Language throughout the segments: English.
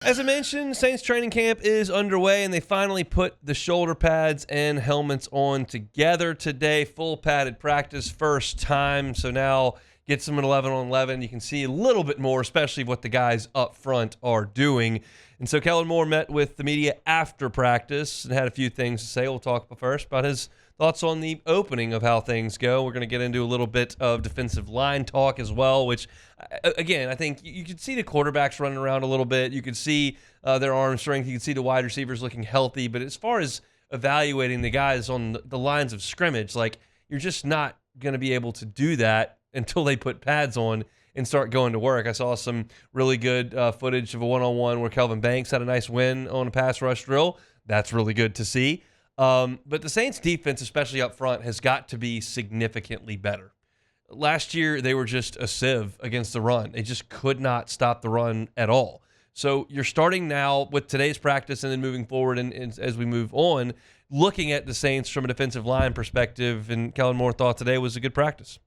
As I mentioned, Saints training camp is underway, and they finally put the shoulder pads and helmets on together today. Full padded practice, first time. So now gets them an 11 on 11. You can see a little bit more, especially what the guys up front are doing. And so Kellen Moore met with the media after practice and had a few things to say. We'll talk first about his thoughts on the opening of how things go. We're going to get into a little bit of defensive line talk as well, which, again, I think you could see the quarterbacks running around a little bit. You could see their arm strength. You could see the wide receivers looking healthy. But as far as evaluating the guys on the lines of scrimmage, like, you're just not going to be able to do that until they put pads on and start going to work. I saw some really good footage of a one-on-one where Kelvin Banks had a nice win on a pass rush drill. That's really good to see. But the Saints defense, especially up front, has got to be significantly better. Last year, they were just a sieve against the run. They just could not stop the run at all. So you're starting now with today's practice and then moving forward and as we move on, looking at the Saints from a defensive line perspective, and Kellen Moore thought today was a good practice.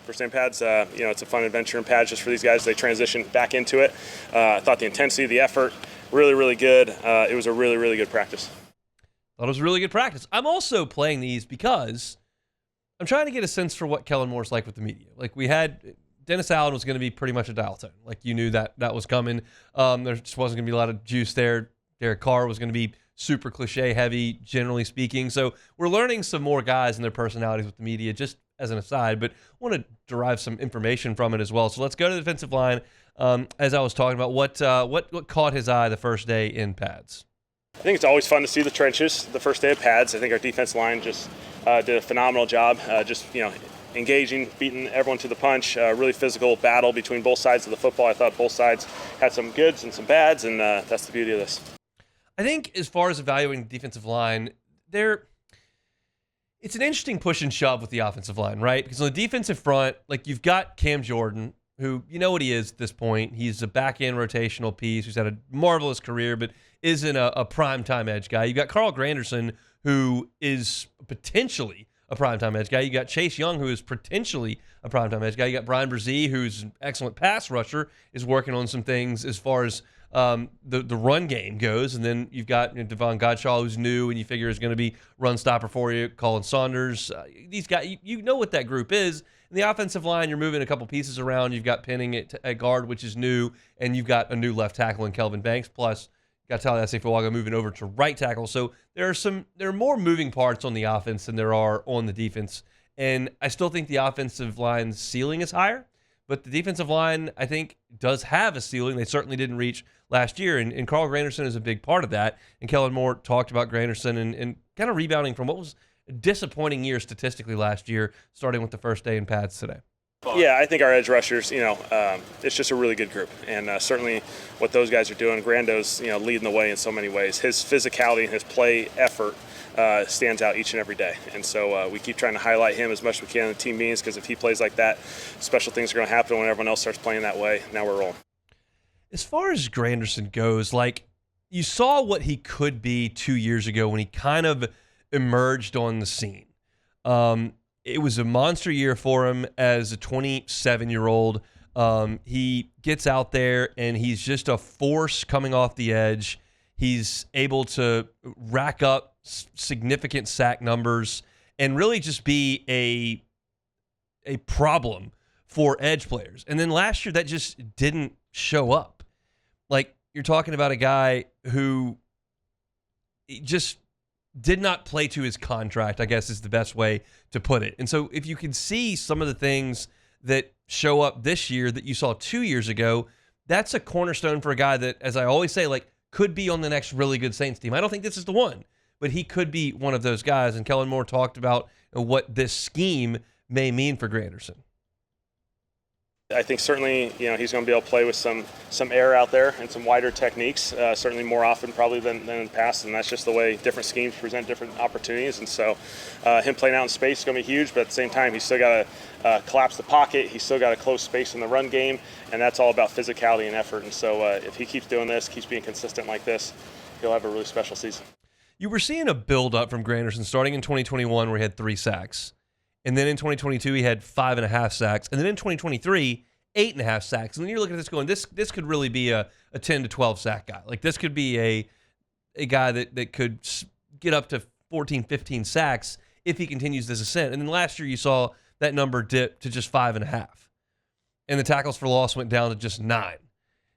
First day in pads, it's a fun adventure in pads just for these guys. They transition back into it. I thought the intensity, the effort, really, really good. It was a really, really good practice. Thought it was a really good practice. I'm also playing these because I'm trying to get a sense for what Kellen Moore's like with the media. Like, we had Dennis Allen was going to be pretty much a dial tone. Like, you knew that was coming. There just wasn't going to be a lot of juice there. Derek Carr was going to be super cliche heavy, generally speaking. So we're learning some more guys and their personalities with the media, just as an aside, but want to derive some information from it as well. So let's go to the defensive line. As I was talking about, what caught his eye the first day in pads? I think it's always fun to see the trenches the first day of pads. I think our defense line just did a phenomenal job, engaging, beating everyone to the punch. Really physical battle between both sides of the football. I thought both sides had some goods and some bads, and that's the beauty of this. I think as far as evaluating the defensive line, it's an interesting push and shove with the offensive line, right? Because on the defensive front, like, you've got Cam Jordan, who, you know what he is at this point. He's a back-end rotational piece who's had a marvelous career, but isn't a prime-time edge guy. You've got Carl Granderson, who is potentially a prime-time edge guy. You got Chase Young, who is potentially a prime-time edge guy. You got Brian Brzee, who's an excellent pass rusher, is working on some things as far as the run game goes. And then you've got Davon Godchaux, who's new, and you figure is going to be run stopper for you. Colin Saunders. These guys, you know what that group is. In the offensive line, you're moving a couple pieces around. You've got Penning at guard, which is new, and you've got a new left tackle in Kelvin Banks. Plus, you got Tallahassee Fuaga moving over to right tackle. So there are more moving parts on the offense than there are on the defense. And I still think the offensive line's ceiling is higher, but the defensive line, I think, does have a ceiling. They certainly didn't reach last year, and Carl Granderson is a big part of that. And Kellen Moore talked about Granderson and kind of rebounding from what was a disappointing year statistically last year, starting with the first day in pads today. Yeah, I think our edge rushers, it's just a really good group. And certainly what those guys are doing, Grando's, leading the way in so many ways. His physicality and his play effort stands out each and every day. And so we keep trying to highlight him as much as we can in the team meetings, because if he plays like that, special things are going to happen when everyone else starts playing that way. Now we're rolling. As far as Granderson goes, like, you saw what he could be 2 years ago when he kind of emerged on the scene. It was a monster year for him as a 27-year-old. He gets out there, and he's just a force coming off the edge. He's able to rack up significant sack numbers and really just be a problem for edge players. And then last year, that just didn't show up. Like, you're talking about a guy who just did not play to his contract, I guess is the best way to put it. And so if you can see some of the things that show up this year that you saw 2 years ago, that's a cornerstone for a guy that, as I always say, like, could be on the next really good Saints team. I don't think this is the one, but he could be one of those guys. And Kellen Moore talked about what this scheme may mean for Granderson. I think certainly, he's going to be able to play with some air out there and some wider techniques, certainly more often probably than in the past, and that's just the way different schemes present different opportunities. And so him playing out in space is going to be huge, but at the same time, he's still got to collapse the pocket. He's still got to close space in the run game, and that's all about physicality and effort. And so if he keeps doing this, keeps being consistent like this, he'll have a really special season. You were seeing a build-up from Granderson starting in 2021 where he had 3 sacks. And then in 2022, he had 5.5 sacks. And then in 2023, 8.5 sacks. And then you're looking at this going, this could really be a 10 to 12 sack guy. Like, this could be a guy that could get up to 14, 15 sacks if he continues this ascent. And then last year you saw that number dip to just 5.5. And the tackles for loss went down to just 9.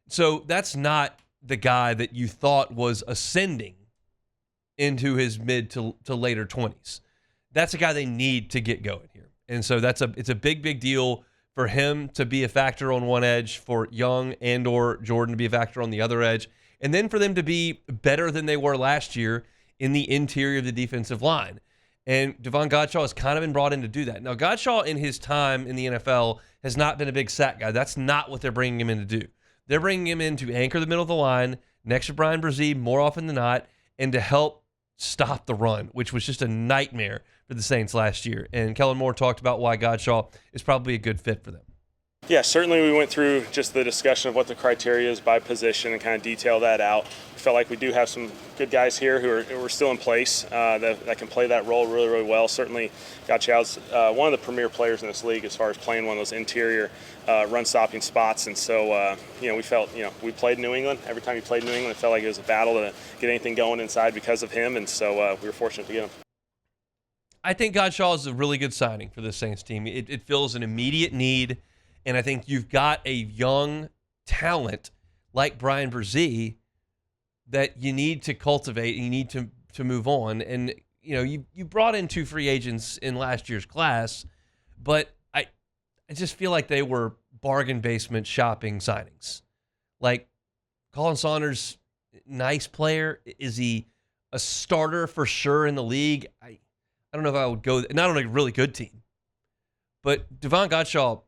So that's not the guy that you thought was ascending into his mid to later 20s. That's a guy they need to get going here. And so it's a big deal for him to be a factor on one edge, for Young and or Jordan to be a factor on the other edge, and then for them to be better than they were last year in the interior of the defensive line. And Davon Godchaux has kind of been brought in to do that. Now, Godchaux in his time in the NFL has not been a big sack guy. That's not what they're bringing him in to do. They're bringing him in to anchor the middle of the line next to Bryan Bresee more often than not, and to help stop the run, which was just a nightmare for the Saints last year. And Kellen Moore talked about why Godchaux is probably a good fit for them. Yeah, certainly we went through just the discussion of what the criteria is by position and kind of detail that out. We felt like we do have some good guys here who are still in place that can play that role really well. Certainly Godchaux's one of the premier players in this league as far as playing one of those interior run-stopping spots. And so, we felt, we played New England. Every time we played New England, it felt like it was a battle to get anything going inside because of him. And so we were fortunate to get him. I think Godchaux is a really good signing for the Saints team. It fills an immediate need. And I think you've got a young talent like Bryan Bresee that you need to cultivate and you need to move on. And, you brought in 2 free agents in last year's class, but I just feel like they were bargain basement shopping signings. Like, Colin Saunders, nice player. Is he a starter for sure in the league? I don't know if I would go, not on a really good team. But Davon Godchaux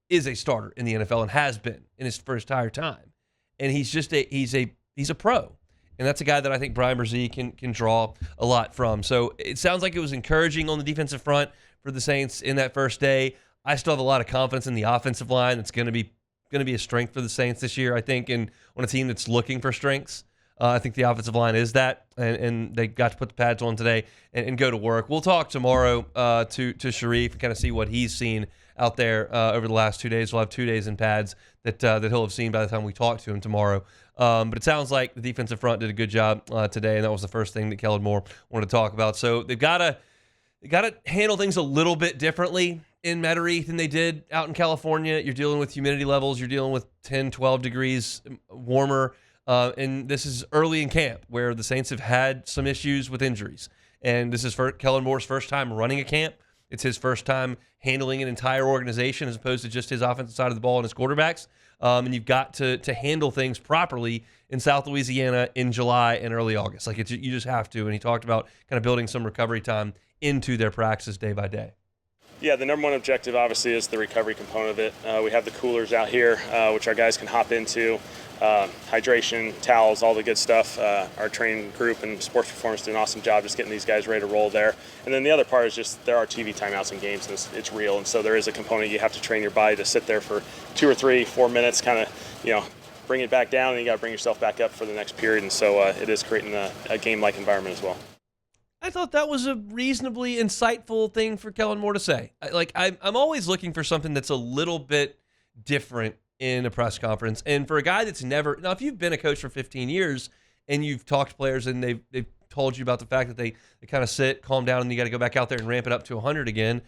is a starter in the NFL and has been in his first entire time. And he's just he's a pro. And that's a guy that I think Bryan Bresee can draw a lot from. So it sounds like it was encouraging on the defensive front for the Saints in that first day. I still have a lot of confidence in the offensive line. That's going to be a strength for the Saints this year, I think, and on a team that's looking for strengths. I think the offensive line is that, and they got to put the pads on today and go to work. We'll talk tomorrow to Sharif and kind of see what he's seen out there over the last 2 days. We'll have 2 days in pads that he'll have seen by the time we talk to him tomorrow. But it sounds like the defensive front did a good job today, and that was the first thing that Kellen Moore wanted to talk about. So they've got to handle things a little bit differently in Metairie than they did out in California. You're dealing with humidity levels. You're dealing with 10, 12 degrees warmer. And this is early in camp where the Saints have had some issues with injuries. And this is for Kellen Moore's first time running a camp. It's his first time handling an entire organization as opposed to just his offensive side of the ball and his quarterbacks. And you've got to handle things properly in South Louisiana in July and early August. Like, you just have to. And he talked about kind of building some recovery time into their practices day by day. Yeah, the number one objective obviously is the recovery component of it. We have the coolers out here, which our guys can hop into. Hydration, towels, all the good stuff. Our training group and sports performance do an awesome job just getting these guys ready to roll there. And then the other part is just there are TV timeouts in games, and it's real. And so there is a component you have to train your body to sit there for 2 or 3, 4 minutes, kind of, bring it back down, and you got to bring yourself back up for the next period. And so it is creating a game-like environment as well. I thought that was a reasonably insightful thing for Kellen Moore to say. I'm always looking for something that's a little bit different in a press conference. And for a guy that's never, now if you've been a coach for 15 years and you've talked to players and they've told you about the fact that they kind of sit, calm down, and you got to go back out there and ramp it up to 100 again,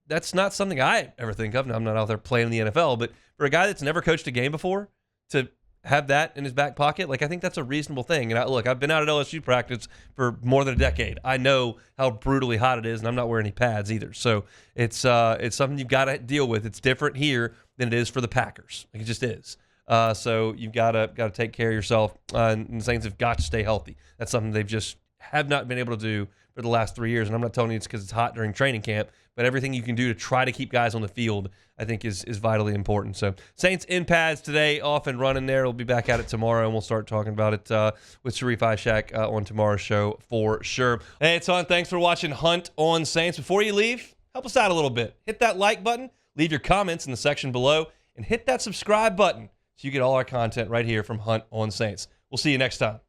that's not something I ever think of. Now, I'm not out there playing in the NFL, but for a guy that's never coached a game before to have that in his back pocket, I think that's a reasonable thing. And I've been out at LSU practice for more than a decade. I know how brutally hot it is, and I'm not wearing any pads either. So it's something you've got to deal with. It's different here than it is for the Packers. It just is. So you've got to take care of yourself, and the Saints have got to stay healthy. That's something they've just have not been able to do for the last 3 years. And I'm not telling you it's because it's hot during training camp, but everything you can do to try to keep guys on the field, I think, is vitally important. So Saints in pads today, off and running there. We'll be back at it tomorrow, and we'll start talking about it with Sharif Ishak on tomorrow's show for sure. Hey, it's on. Thanks for watching Hunt on Saints. Before you leave, help us out a little bit. Hit that like button, leave your comments in the section below, and hit that subscribe button so you get all our content right here from Hunt on Saints. We'll see you next time.